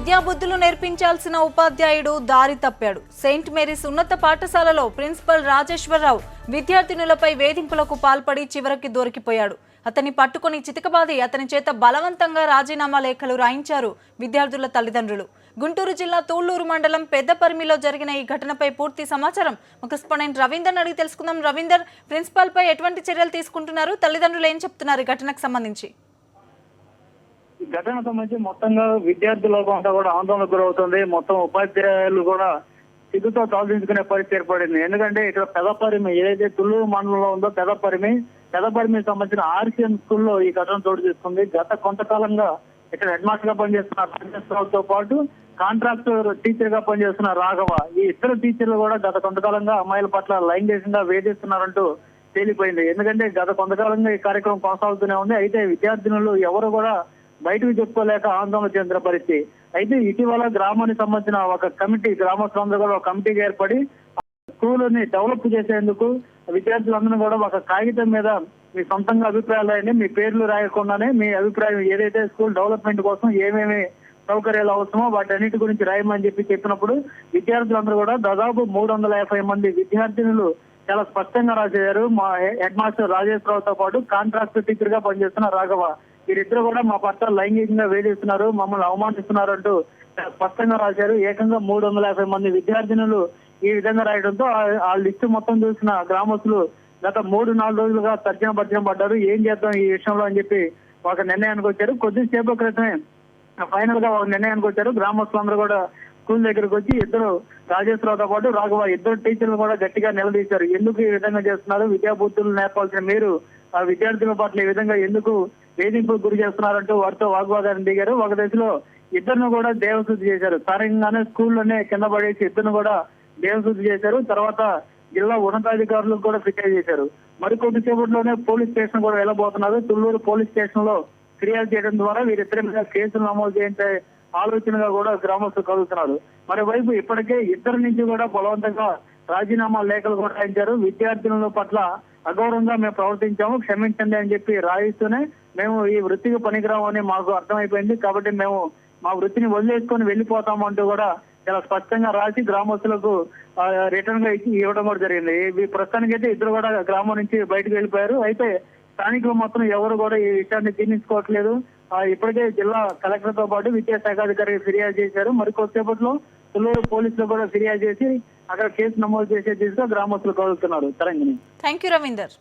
విద్యాబుద్ధులు నేర్పించాల్సిన ఉపాధ్యాయుడు దారి తప్పాడు. సెయింట్ మేరీస్ ఉన్నత పాఠశాలలో ప్రిన్సిపల్ రాజేశ్వరరావు విద్యార్థినులపై వేధింపులకు పాల్పడి చివరికి దొరికిపోయాడు. అతన్ని పట్టుకుని చితకబాది అతని చేత బలవంతంగా రాజీనామా లేఖలు రాయించారు విద్యార్థుల తల్లిదండ్రులు. గుంటూరు జిల్లా తూళ్లూరు మండలం పెద్దపరిమిలో జరిగిన ఈ ఘటనపై పూర్తి సమాచారం మా కరెస్పాండెంట్ రవీందర్ అడిగి తెలుసుకుందాం. రవీందర్, ప్రిన్సిపాల్ పై ఎటువంటి చర్యలు తీసుకుంటున్నారు? తల్లిదండ్రులు ఏం చెప్తున్నారు ఈ ఘటనకు సంబంధించి? ఘటన సంబంధించి మొత్తంగా విద్యార్థులకు అంతా కూడా ఆందోళనకు గురవుతుంది. మొత్తం ఉపాధ్యాయులు కూడా సిగ్గుతో తలదించుకునే పరిస్థితి ఏర్పడింది. ఎందుకంటే ఇక్కడ పెదపరిమి ఏదైతే తుళ్ళూరు మండలంలో ఉందో పెదపరిమి సంబంధించిన ఆర్సిఎం స్కూల్లో ఈ ఘటన చోటు చేసుకుంది. గత కొంతకాలంగా ఇక్కడ హెడ్ మాస్టర్ గా పనిచేస్తున్న రాజేశ్వరరావుతో పాటు కాంట్రాక్ట్ టీచర్ గా పనిచేస్తున్న రాఘవ, ఈ ఇద్దరు టీచర్లు కూడా గత కొంతకాలంగా అమ్మాయిల పట్ల లైంగికంగా వేధిస్తున్నారంటూ తేలిపోయింది. ఎందుకంటే గత కొంతకాలంగా ఈ కార్యక్రమం కొనసాగుతూనే ఉంది. అయితే విద్యార్థినులు ఎవరు కూడా బయటకు చెప్పుకోలేక ఆందోళన చెందిన పరిస్థితి. అయితే ఇటీవల గ్రామానికి సంబంధించిన ఒక కమిటీ, గ్రామస్తులందరూ కూడా ఒక కమిటీగా ఏర్పడి స్కూల్ని డెవలప్ చేసేందుకు విద్యార్థులందరూ కూడా ఒక కాగితం మీద మీ సొంతంగా అభిప్రాయాలు రాయండి, మీ పేర్లు రాయకుండానే మీ అభిప్రాయం ఏదైతే స్కూల్ డెవలప్మెంట్ కోసం ఏమేమి సౌకర్యాలు అవసరమో వాటన్నిటి గురించి రాయమని చెప్పినప్పుడు విద్యార్థులందరూ కూడా దాదాపు 350 మంది విద్యార్థినులు చాలా స్పష్టంగా రాసేశారు. మా హెడ్ మాస్టర్ రాజేశ్వరరావుతో పాటు కాంట్రాక్ట్ టీచర్ గా పనిచేస్తున్న రాఘవ, వీరిద్దరు కూడా మా పట్ల లైంగికంగా వేధిస్తున్నారు, మమ్మల్ని అవమానిస్తున్నారు అంటూ స్పష్టంగా రాశారు. ఏకంగా 350 మంది విద్యార్థినులు ఈ విధంగా రాయడంతో ఆ లిస్టు మొత్తం చూసిన గ్రామస్తులు గత 3-4 రోజులుగా తర్జన పడ్డారు. ఏం చేద్దాం ఈ విషయంలో అని చెప్పి ఒక నిర్ణయానికి వచ్చారు. కొద్దిసేపు క్రితమే ఫైనల్ గా ఒక నిర్ణయానికి వచ్చారు. గ్రామస్తులందరూ కూడా స్కూల్ దగ్గరకు వచ్చి ఇద్దరు రాజేశ్వరరావుతో పాటు రాఘవ ఇద్దరు టీచర్లు కూడా గట్టిగా నిలదీశారు. ఎందుకు ఈ విధంగా చేస్తున్నారు? విద్యాబుద్ధులు నేర్పాల్సిన మీరు ఆ విద్యార్థుల పట్ల ఈ విధంగా ఎందుకు వేధింపులకు గురి చేస్తున్నారంటూ వారితో వాగ్వాదాన్ని దిగారు. ఒక దశలో ఇద్దరిని కూడా దేవశుద్ధి చేశారు. సరిగ్గానే స్కూల్లోనే కింద పడేసి ఇద్దరిని కూడా దేవశుద్ధి చేశారు. తర్వాత జిల్లా ఉన్నతాధికారులకు కూడా ఫిర్యాదు చేశారు. మరికొద్దిసేపట్లోనే పోలీస్ స్టేషన్ కూడా వెళ్ళబోతున్నారు. తుళ్ళూరు పోలీస్ స్టేషన్ లో ఫిర్యాదు చేయడం ద్వారా వీరిద్దరి మీద కేసులు నమోదు చేయించే ఆలోచనగా కూడా గ్రామస్తులు కలుగుతున్నారు. మరోవైపు ఇప్పటికే ఇద్దరి నుంచి కూడా బలవంతంగా రాజీనామా లేఖలు కూడా రాయించారు. విద్యార్థుల పట్ల అగౌరవంగా మేము ప్రవర్తించాము, క్షమించండి అని చెప్పి రాయిస్తూనే మేము ఈ వృత్తికి పనికిరామని మాకు అర్థమైపోయింది, కాబట్టి మేము మా వృత్తిని వదిలేసుకొని వెళ్ళిపోతాము అంటూ కూడా చాలా స్పష్టంగా రాసి గ్రామస్తులకు రిటర్న్ గా ఇవ్వడం కూడా జరిగింది. ఈ ప్రస్తుతానికి అయితే ఇద్దరు కూడా గ్రామం నుంచి బయటకు వెళ్ళిపోయారు. అయితే స్థానికులు మాత్రం ఎవరు కూడా ఈ విషయాన్ని జీర్ణించుకోవట్లేదు. ఇప్పటికే జిల్లా కలెక్టర్ తో పాటు విద్యాశాఖాధికారికి ఫిర్యాదు చేశారు. మరికొద్దిసేపట్లో తుళ్ళూరు పోలీసులు కూడా ఫిర్యాదు చేసి అక్కడ కేసు నమోదు చేసే దిశగా గ్రామస్తులు కలుగుతున్నారు. తరంగిణి. Thank you Ravinder.